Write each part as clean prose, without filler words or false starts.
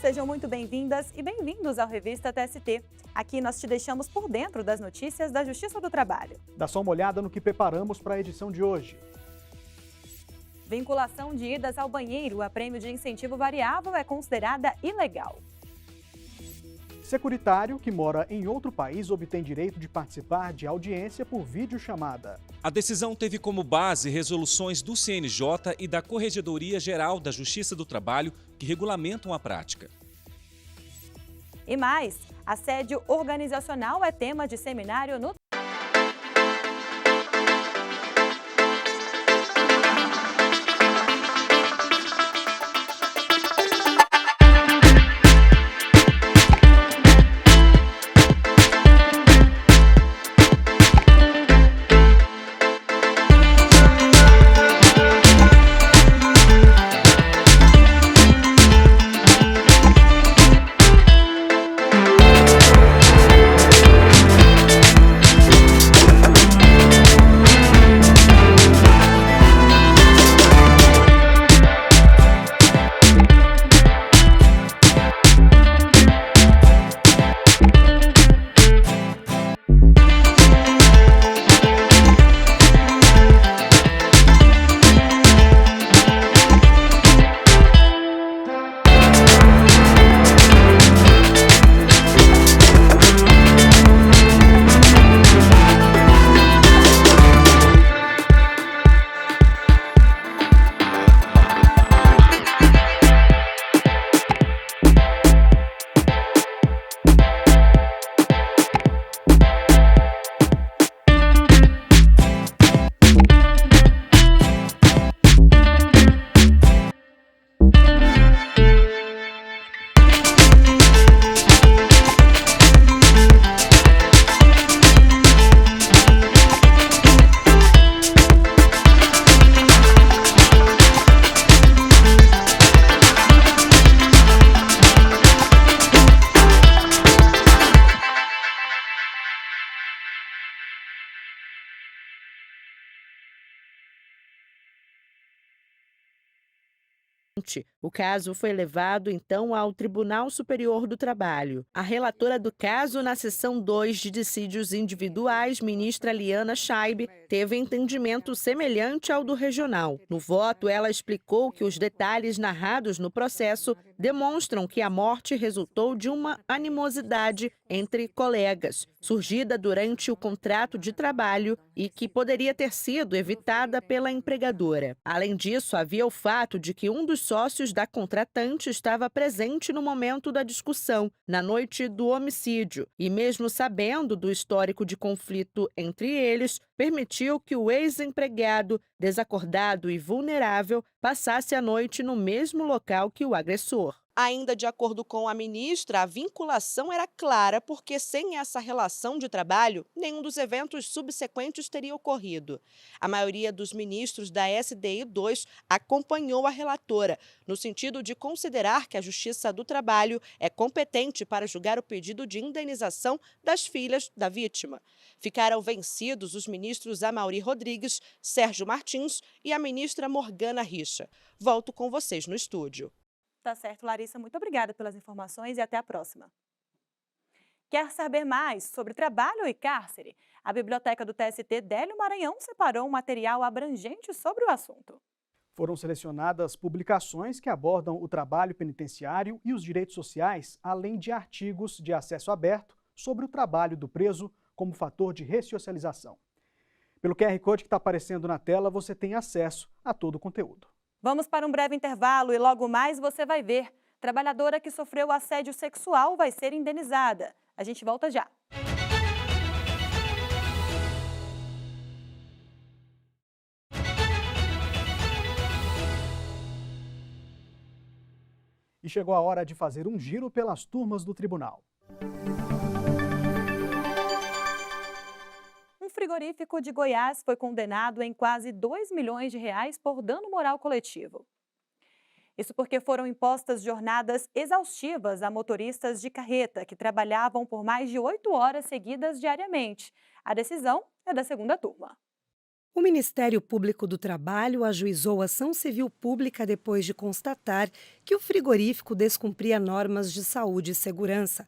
sejam muito bem-vindas e bem-vindos ao Revista TST. Aqui nós te deixamos por dentro das notícias da Justiça do Trabalho. Dá só uma olhada no que preparamos para a edição de hoje. Vinculação de idas ao banheiro a prêmio de incentivo variável é considerada ilegal. Securitário que mora em outro país obtém direito de participar de audiência por videochamada. A decisão teve como base resoluções do CNJ e da Corregedoria Geral da Justiça do Trabalho que regulamentam a prática. E mais, assédio organizacional é tema de seminário no O caso foi levado, então, ao Tribunal Superior do Trabalho. A relatora do caso, na seção 2 de dissídios individuais, ministra Liana Scheibe, teve entendimento semelhante ao do regional. No voto, ela explicou que os detalhes narrados no processo demonstram que a morte resultou de uma animosidade entre colegas, surgida durante o contrato de trabalho e que poderia ter sido evitada pela empregadora. Além disso, havia o fato de que um dos sócios da contratante estava presente no momento da discussão, na noite do homicídio, e mesmo sabendo do histórico de conflito entre eles, permitiu que o ex-empregado, desacordado e vulnerável, passasse a noite no mesmo local que o agressor. Ainda de acordo com a ministra, a vinculação era clara porque sem essa relação de trabalho, nenhum dos eventos subsequentes teria ocorrido. A maioria dos ministros da SDI 2 acompanhou a relatora, no sentido de considerar que a Justiça do Trabalho é competente para julgar o pedido de indenização das filhas da vítima. Ficaram vencidos os ministros Amaury Rodrigues, Sérgio Martins e a ministra Morgana Richa. Volto com vocês no estúdio. Tá certo, Larissa. Muito obrigada pelas informações e até a próxima. Quer saber mais sobre trabalho e cárcere? A Biblioteca do TST Délio Maranhão separou um material abrangente sobre o assunto. Foram selecionadas publicações que abordam o trabalho penitenciário e os direitos sociais, além de artigos de acesso aberto sobre o trabalho do preso como fator de ressocialização. Pelo QR Code que está aparecendo na tela, você tem acesso a todo o conteúdo. Vamos para um breve intervalo e logo mais você vai ver. Trabalhadora que sofreu assédio sexual vai ser indenizada. A gente volta já. E chegou a hora de fazer um giro pelas turmas do tribunal. Um frigorífico de Goiás foi condenado em quase R$ 2 milhões por dano moral coletivo. Isso porque foram impostas jornadas exaustivas a motoristas de carreta que trabalhavam por mais de 8 horas seguidas diariamente. A decisão é da segunda turma. O Ministério Público do Trabalho ajuizou ação civil pública depois de constatar que o frigorífico descumpria normas de saúde e segurança.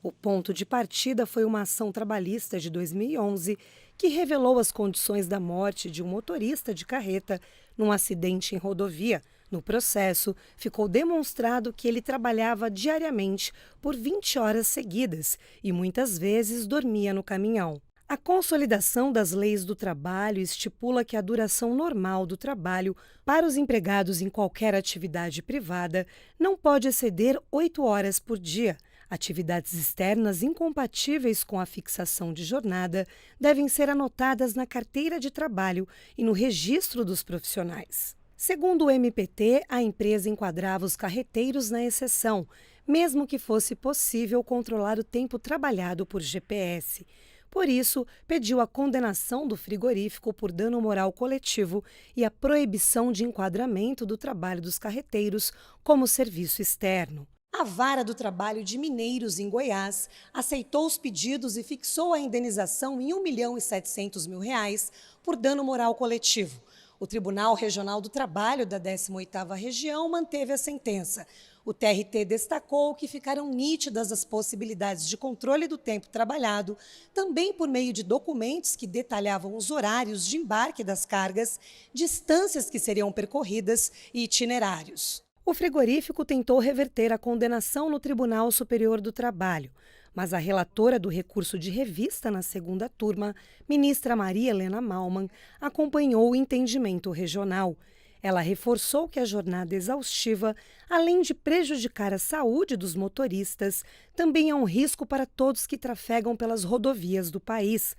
O ponto de partida foi uma ação trabalhista de 2011 que revelou as condições da morte de um motorista de carreta num acidente em rodovia. No processo, ficou demonstrado que ele trabalhava diariamente por 20 horas seguidas e muitas vezes dormia no caminhão. A Consolidação das Leis do Trabalho estipula que a duração normal do trabalho para os empregados em qualquer atividade privada não pode exceder 8 horas por dia. Atividades externas incompatíveis com a fixação de jornada devem ser anotadas na carteira de trabalho e no registro dos profissionais. Segundo o MPT, a empresa enquadrava os carreteiros na exceção, mesmo que fosse possível controlar o tempo trabalhado por GPS. Por isso, pediu a condenação do frigorífico por dano moral coletivo e a proibição de enquadramento do trabalho dos carreteiros como serviço externo. A Vara do Trabalho de Mineiros, em Goiás, aceitou os pedidos e fixou a indenização em R$ 1.700.000 por dano moral coletivo. O Tribunal Regional do Trabalho da 18ª Região manteve a sentença. O TRT destacou que ficaram nítidas as possibilidades de controle do tempo trabalhado, também por meio de documentos que detalhavam os horários de embarque das cargas, distâncias que seriam percorridas e itinerários. O frigorífico tentou reverter a condenação no Tribunal Superior do Trabalho, mas a relatora do recurso de revista na segunda turma, ministra Maria Helena Malman, acompanhou o entendimento regional. Ela reforçou que a jornada exaustiva, além de prejudicar a saúde dos motoristas, também é um risco para todos que trafegam pelas rodovias do país.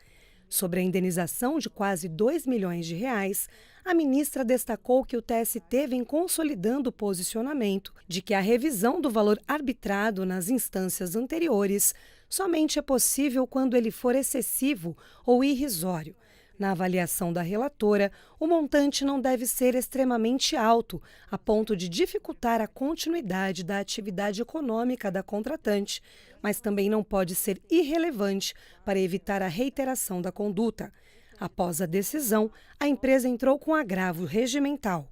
Sobre a indenização de quase R$ 2 milhões, a ministra destacou que o TST vem consolidando o posicionamento de que a revisão do valor arbitrado nas instâncias anteriores somente é possível quando ele for excessivo ou irrisório. Na avaliação da relatora, o montante não deve ser extremamente alto, a ponto de dificultar a continuidade da atividade econômica da contratante, mas também não pode ser irrelevante para evitar a reiteração da conduta. Após a decisão, a empresa entrou com agravo regimental.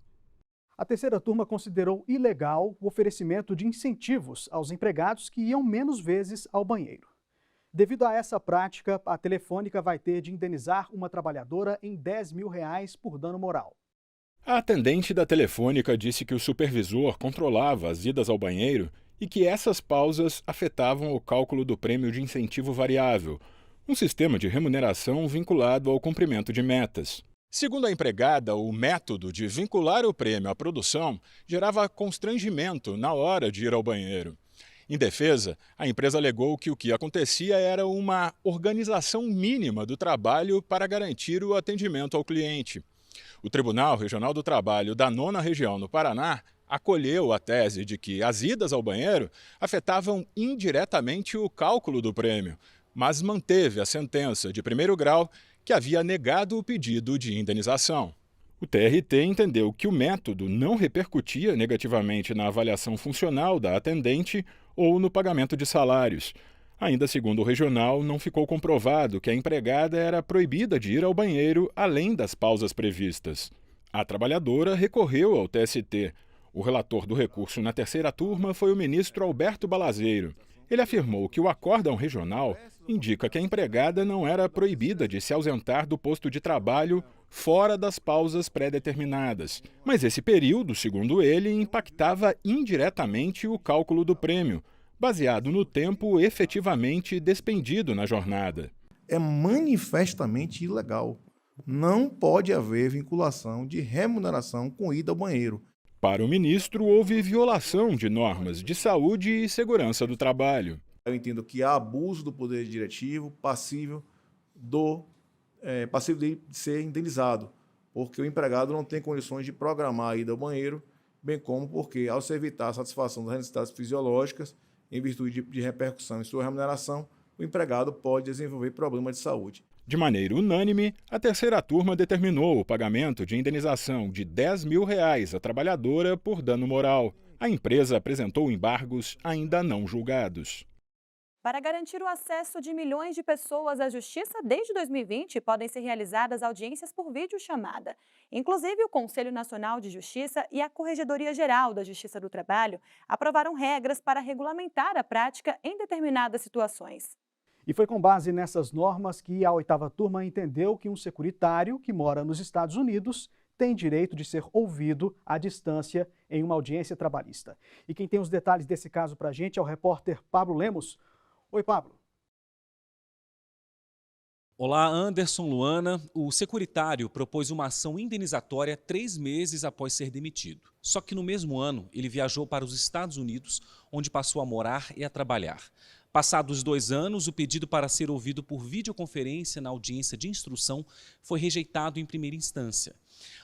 A terceira turma considerou ilegal o oferecimento de incentivos aos empregados que iam menos vezes ao banheiro. Devido a essa prática, a Telefônica vai ter de indenizar uma trabalhadora em R$ 10 mil por dano moral. A atendente da Telefônica disse que o supervisor controlava as idas ao banheiro e que essas pausas afetavam o cálculo do prêmio de incentivo variável, um sistema de remuneração vinculado ao cumprimento de metas. Segundo a empregada, o método de vincular o prêmio à produção gerava constrangimento na hora de ir ao banheiro. Em defesa, a empresa alegou que o que acontecia era uma organização mínima do trabalho para garantir o atendimento ao cliente. O Tribunal Regional do Trabalho da 9ª Região no Paraná acolheu a tese de que as idas ao banheiro afetavam indiretamente o cálculo do prêmio, mas manteve a sentença de primeiro grau que havia negado o pedido de indenização. O TRT entendeu que o método não repercutia negativamente na avaliação funcional da atendente ou no pagamento de salários. Ainda segundo o regional, não ficou comprovado que a empregada era proibida de ir ao banheiro além das pausas previstas. A trabalhadora recorreu ao TST. O relator do recurso na terceira turma foi o ministro Alberto Balazeiro. Ele afirmou que o acórdão regional indica que a empregada não era proibida de se ausentar do posto de trabalho fora das pausas pré-determinadas. Mas esse período, segundo ele, impactava indiretamente o cálculo do prêmio, baseado no tempo efetivamente despendido na jornada. É manifestamente ilegal. Não pode haver vinculação de remuneração com ida ao banheiro. Para o ministro, houve violação de normas de saúde e segurança do trabalho. Eu entendo que há abuso do poder diretivo passível de ser indenizado, porque o empregado não tem condições de programar a ida ao banheiro, bem como porque, ao se evitar a satisfação das necessidades fisiológicas, em virtude de repercussão em sua remuneração, o empregado pode desenvolver problemas de saúde. De maneira unânime, a terceira turma determinou o pagamento de indenização de R$ 10 mil à trabalhadora por dano moral. A empresa apresentou embargos ainda não julgados. Para garantir o acesso de milhões de pessoas à justiça, desde 2020 podem ser realizadas audiências por videochamada. Inclusive, o Conselho Nacional de Justiça e a Corregedoria Geral da Justiça do Trabalho aprovaram regras para regulamentar a prática em determinadas situações. E foi com base nessas normas que a 8ª turma entendeu que um securitário que mora nos Estados Unidos tem direito de ser ouvido à distância em uma audiência trabalhista. E quem tem os detalhes desse caso para a gente é o repórter Pablo Lemos. Oi, Pablo. Olá, Anderson, Luana. O securitário propôs uma ação indenizatória 3 meses após ser demitido. Só que no mesmo ano, ele viajou para os Estados Unidos, onde passou a morar e a trabalhar. Passados 2 anos, o pedido para ser ouvido por videoconferência na audiência de instrução foi rejeitado em primeira instância.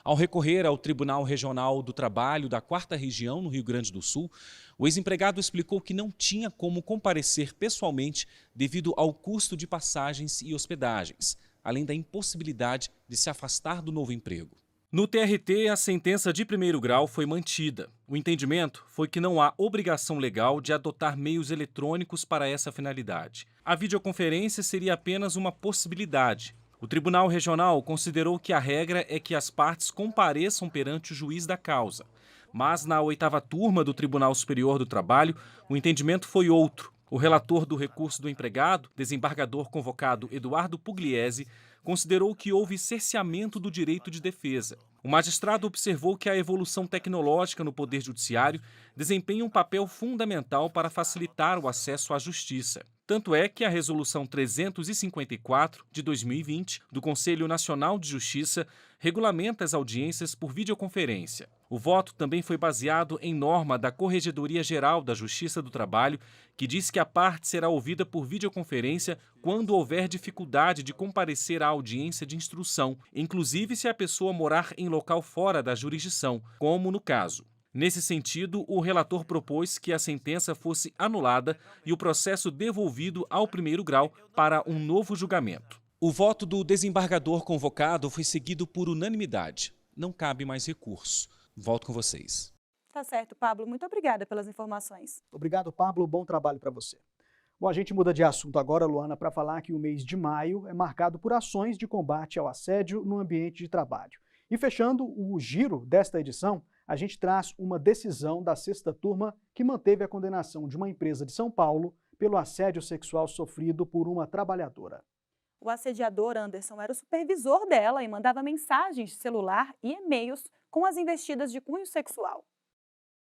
Ao recorrer ao Tribunal Regional do Trabalho da 4ª Região, no Rio Grande do Sul, o ex-empregado explicou que não tinha como comparecer pessoalmente devido ao custo de passagens e hospedagens, além da impossibilidade de se afastar do novo emprego. No TRT, a sentença de primeiro grau foi mantida. O entendimento foi que não há obrigação legal de adotar meios eletrônicos para essa finalidade. A videoconferência seria apenas uma possibilidade. O Tribunal Regional considerou que a regra é que as partes compareçam perante o juiz da causa. Mas na 8ª turma do Tribunal Superior do Trabalho, o entendimento foi outro. O relator do recurso do empregado, desembargador convocado Eduardo Pugliese, considerou que houve cerceamento do direito de defesa. O magistrado observou que a evolução tecnológica no Poder Judiciário desempenha um papel fundamental para facilitar o acesso à justiça. Tanto é que a Resolução 354, de 2020, do Conselho Nacional de Justiça, regulamenta as audiências por videoconferência. O voto também foi baseado em norma da Corregedoria Geral da Justiça do Trabalho, que diz que a parte será ouvida por videoconferência quando houver dificuldade de comparecer à audiência de instrução, inclusive se a pessoa morar em local fora da jurisdição, como no caso. Nesse sentido, o relator propôs que a sentença fosse anulada e o processo devolvido ao primeiro grau para um novo julgamento. O voto do desembargador convocado foi seguido por unanimidade. Não cabe mais recurso. Volto com vocês. Tá certo, Pablo. Muito obrigada pelas informações. Obrigado, Pablo. Bom trabalho para você. Bom, a gente muda de assunto agora, Luana, para falar que o mês de maio é marcado por ações de combate ao assédio no ambiente de trabalho. E fechando o giro desta edição, a gente traz uma decisão da 6ª turma que manteve a condenação de uma empresa de São Paulo pelo assédio sexual sofrido por uma trabalhadora. O assediador Anderson era o supervisor dela e mandava mensagens de celular e e-mails com as investidas de cunho sexual.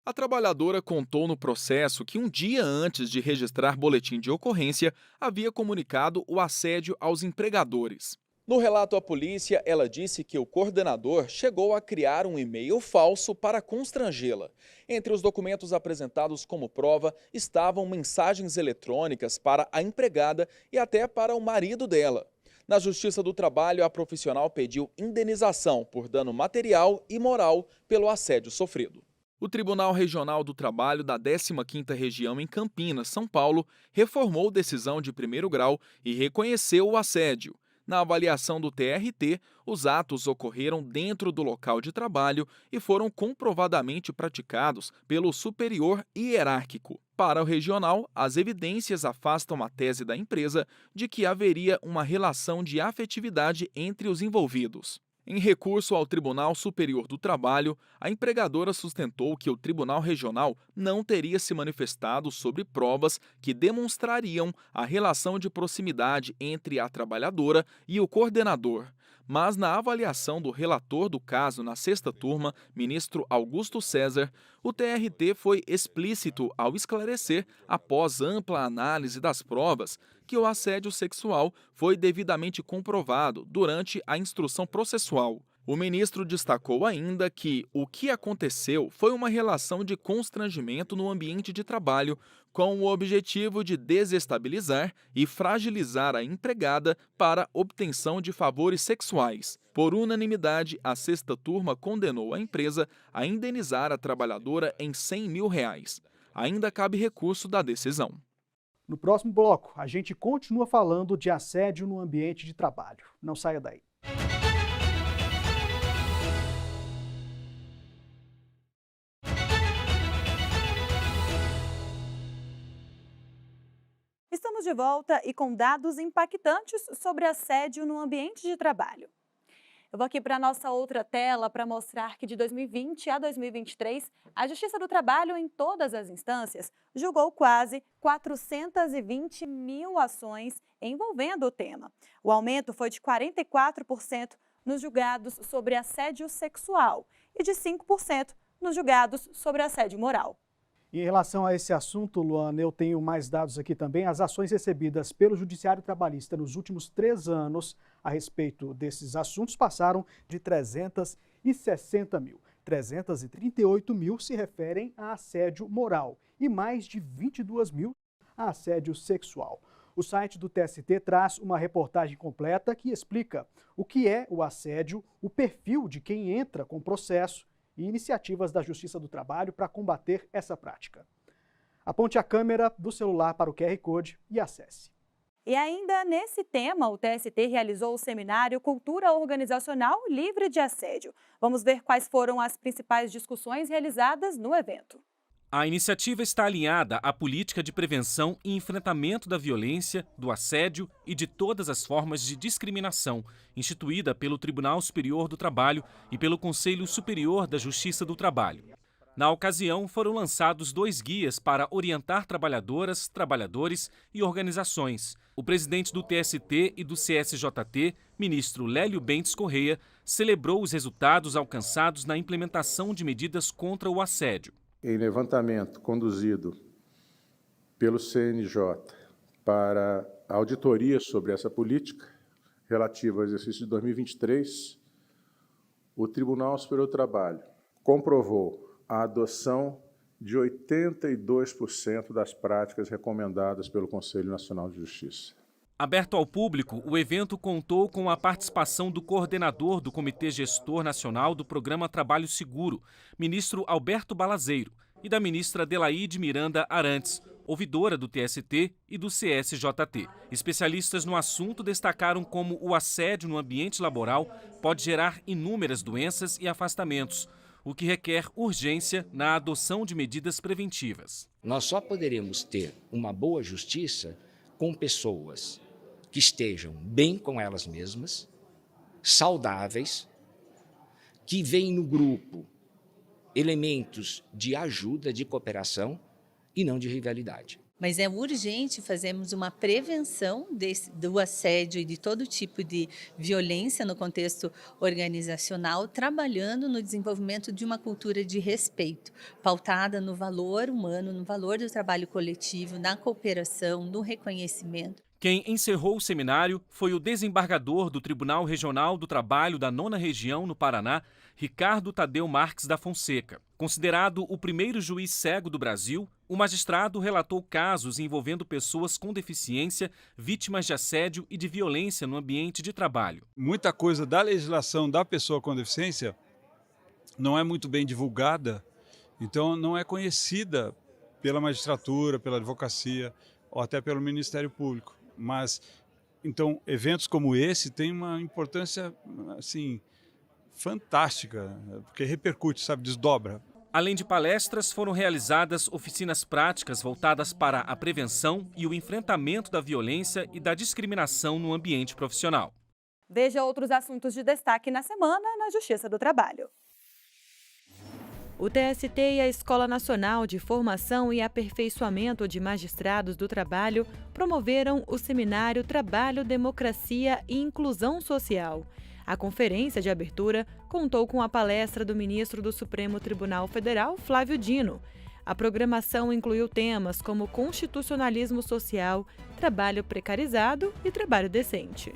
A trabalhadora contou no processo que um dia antes de registrar boletim de ocorrência, havia comunicado o assédio aos empregadores. No relato à polícia, ela disse que o coordenador chegou a criar um e-mail falso para constrangê-la. Entre os documentos apresentados como prova estavam mensagens eletrônicas para a empregada e até para o marido dela. Na Justiça do Trabalho, a profissional pediu indenização por dano material e moral pelo assédio sofrido. O Tribunal Regional do Trabalho da 15ª Região em Campinas, São Paulo, reformou decisão de primeiro grau e reconheceu o assédio. Na avaliação do TRT, os atos ocorreram dentro do local de trabalho e foram comprovadamente praticados pelo superior hierárquico. Para o regional, as evidências afastam a tese da empresa de que haveria uma relação de afetividade entre os envolvidos. Em recurso ao Tribunal Superior do Trabalho, a empregadora sustentou que o Tribunal Regional não teria se manifestado sobre provas que demonstrariam a relação de proximidade entre a trabalhadora e o coordenador. Mas na avaliação do relator do caso na 6ª turma, ministro Augusto César, o TRT foi explícito ao esclarecer, após ampla análise das provas, que o assédio sexual foi devidamente comprovado durante a instrução processual. O ministro destacou ainda que o que aconteceu foi uma relação de constrangimento no ambiente de trabalho, com o objetivo de desestabilizar e fragilizar a empregada para obtenção de favores sexuais. Por unanimidade, a 6ª turma condenou a empresa a indenizar a trabalhadora em R$100 mil. Ainda cabe recurso da decisão. No próximo bloco, a gente continua falando de assédio no ambiente de trabalho. Não saia daí. Estamos Estamos de volta e com dados impactantes sobre assédio no ambiente de trabalho. Eu vou aqui para a nossa outra tela para mostrar que de 2020 a 2023, a Justiça do Trabalho, em todas as instâncias, julgou quase 420 mil ações envolvendo o tema. O aumento foi de 44% nos julgados sobre assédio sexual e de 5% nos julgados sobre assédio moral. Em relação a esse assunto, Luana, eu tenho mais dados aqui também. As ações recebidas pelo Judiciário Trabalhista nos últimos 3 anos a respeito desses assuntos passaram de 360 mil. 338 mil se referem a assédio moral e mais de 22 mil a assédio sexual. O site do TST traz uma reportagem completa que explica o que é o assédio, o perfil de quem entra com o processo e iniciativas da Justiça do Trabalho para combater essa prática. Aponte a câmera do celular para o QR Code e acesse. E ainda nesse tema, o TST realizou o seminário Cultura Organizacional Livre de Assédio. Vamos ver quais foram as principais discussões realizadas no evento. A iniciativa está alinhada à política de prevenção e enfrentamento da violência, do assédio e de todas as formas de discriminação, instituída pelo Tribunal Superior do Trabalho e pelo Conselho Superior da Justiça do Trabalho. Na ocasião, foram lançados 2 guias para orientar trabalhadoras, trabalhadores e organizações. O presidente do TST e do CSJT, ministro Lélio Bentes Correia, celebrou os resultados alcançados na implementação de medidas contra o assédio. Em levantamento conduzido pelo CNJ para a auditoria sobre essa política relativa ao exercício de 2023, o Tribunal Superior do Trabalho comprovou a adoção de 82% das práticas recomendadas pelo Conselho Nacional de Justiça. Aberto ao público, o evento contou com a participação do coordenador do Comitê Gestor Nacional do Programa Trabalho Seguro, ministro Alberto Balazeiro, e da ministra Adelaide Miranda Arantes, ouvidora do TST e do CSJT. Especialistas no assunto destacaram como o assédio no ambiente laboral pode gerar inúmeras doenças e afastamentos, o que requer urgência na adoção de medidas preventivas. Nós só poderemos ter uma boa justiça com pessoas que estejam bem com elas mesmas, saudáveis, que veem no grupo elementos de ajuda, de cooperação e não de rivalidade. Mas é urgente fazermos uma prevenção do assédio e de todo tipo de violência no contexto organizacional, trabalhando no desenvolvimento de uma cultura de respeito, pautada no valor humano, no valor do trabalho coletivo, na cooperação, no reconhecimento. Quem encerrou o seminário foi o desembargador do Tribunal Regional do Trabalho da 9ª Região, no Paraná, Ricardo Tadeu Marques da Fonseca. Considerado o primeiro juiz cego do Brasil, o magistrado relatou casos envolvendo pessoas com deficiência, vítimas de assédio e de violência no ambiente de trabalho. Muita coisa da legislação da pessoa com deficiência não é muito bem divulgada, então não é conhecida pela magistratura, pela advocacia ou até pelo Ministério Público. Mas, então, eventos como esse têm uma importância, assim, fantástica, porque repercute, sabe, desdobra. Além de palestras, foram realizadas oficinas práticas voltadas para a prevenção e o enfrentamento da violência e da discriminação no ambiente profissional. Veja outros assuntos de destaque na semana na Justiça do Trabalho. O TST e a Escola Nacional de Formação e Aperfeiçoamento de Magistrados do Trabalho promoveram o seminário Trabalho, Democracia e Inclusão Social. A conferência de abertura contou com a palestra do ministro do Supremo Tribunal Federal, Flávio Dino. A programação incluiu temas como constitucionalismo social, trabalho precarizado e trabalho decente.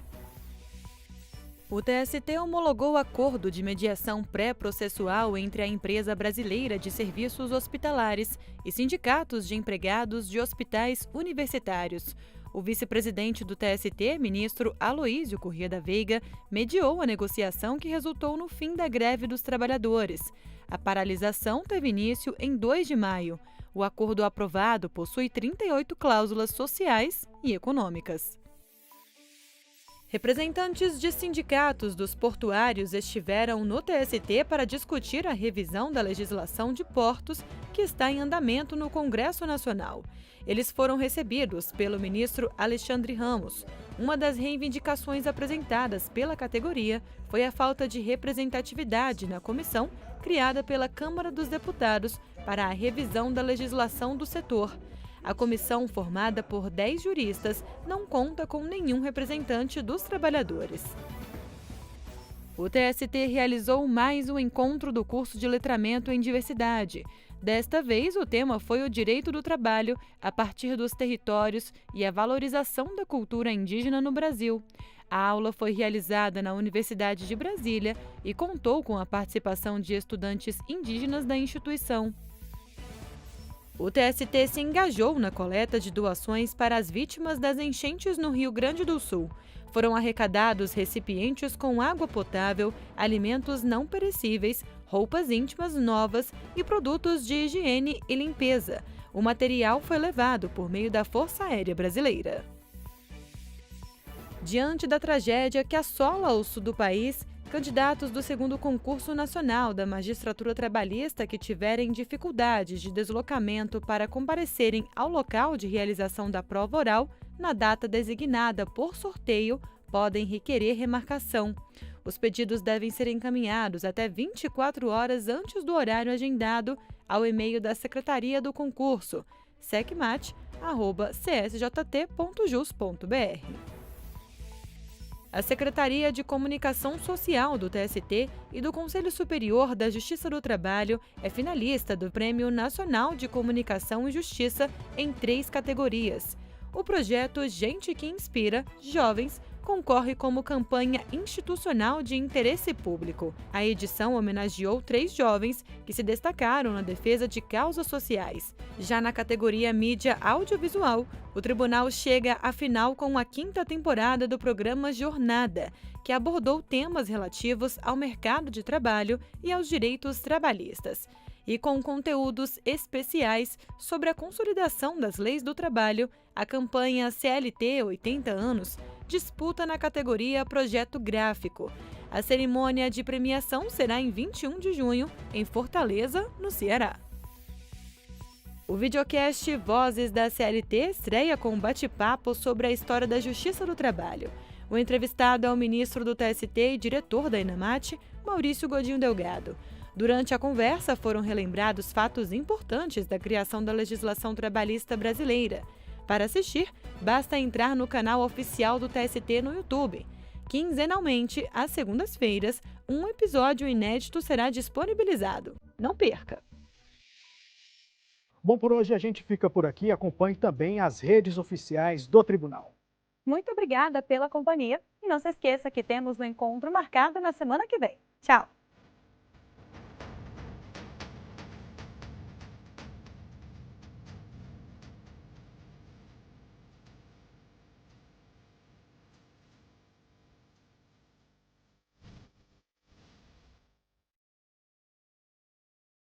O TST homologou acordo de mediação pré-processual entre a Empresa Brasileira de Serviços Hospitalares e sindicatos de empregados de hospitais universitários. O vice-presidente do TST, ministro Aloísio Corrêa da Veiga, mediou a negociação que resultou no fim da greve dos trabalhadores. A paralisação teve início em 2 de maio. O acordo aprovado possui 38 cláusulas sociais e econômicas. Representantes de sindicatos dos portuários estiveram no TST para discutir a revisão da legislação de portos que está em andamento no Congresso Nacional. Eles foram recebidos pelo ministro Alexandre Ramos. Uma das reivindicações apresentadas pela categoria foi a falta de representatividade na comissão criada pela Câmara dos Deputados para a revisão da legislação do setor. A comissão, formada por 10 juristas, não conta com nenhum representante dos trabalhadores. O TST realizou mais um encontro do curso de letramento em diversidade. Desta vez, o tema foi o direito do trabalho a partir dos territórios e a valorização da cultura indígena no Brasil. A aula foi realizada na Universidade de Brasília e contou com a participação de estudantes indígenas da instituição. O TST se engajou na coleta de doações para as vítimas das enchentes no Rio Grande do Sul. Foram arrecadados recipientes com água potável, alimentos não perecíveis, roupas íntimas novas e produtos de higiene e limpeza. O material foi levado por meio da Força Aérea Brasileira. Diante da tragédia que assola o sul do país, candidatos do 2º Concurso Nacional da Magistratura Trabalhista que tiverem dificuldades de deslocamento para comparecerem ao local de realização da prova oral na data designada por sorteio podem requerer remarcação. Os pedidos devem ser encaminhados até 24 horas antes do horário agendado ao e-mail da Secretaria do Concurso, secmat@csjt.jus.br. A Secretaria de Comunicação Social do TST e do Conselho Superior da Justiça do Trabalho é finalista do Prêmio Nacional de Comunicação e Justiça em 3 categorias. O projeto Gente que Inspira Jovens concorre como campanha institucional de interesse público. A edição homenageou 3 jovens que se destacaram na defesa de causas sociais. Já na categoria Mídia Audiovisual, o tribunal chega à final com a 5ª temporada do programa Jornada, que abordou temas relativos ao mercado de trabalho e aos direitos trabalhistas. E com conteúdos especiais sobre a consolidação das leis do trabalho, a campanha CLT 80 anos disputa na categoria Projeto Gráfico. A cerimônia de premiação será em 21 de junho, em Fortaleza, no Ceará. O videocast Vozes da CLT estreia com um bate-papo sobre a história da Justiça do Trabalho. O entrevistado é o ministro do TST e diretor da Inamate, Maurício Godinho Delgado. Durante a conversa foram relembrados fatos importantes da criação da legislação trabalhista brasileira. Para assistir, basta entrar no canal oficial do TST no YouTube. Quinzenalmente, às segundas-feiras, um episódio inédito será disponibilizado. Não perca! Bom, por hoje a gente fica por aqui. Acompanhe também as redes oficiais do Tribunal. Muito obrigada pela companhia e não se esqueça que temos um encontro marcado na semana que vem. Tchau!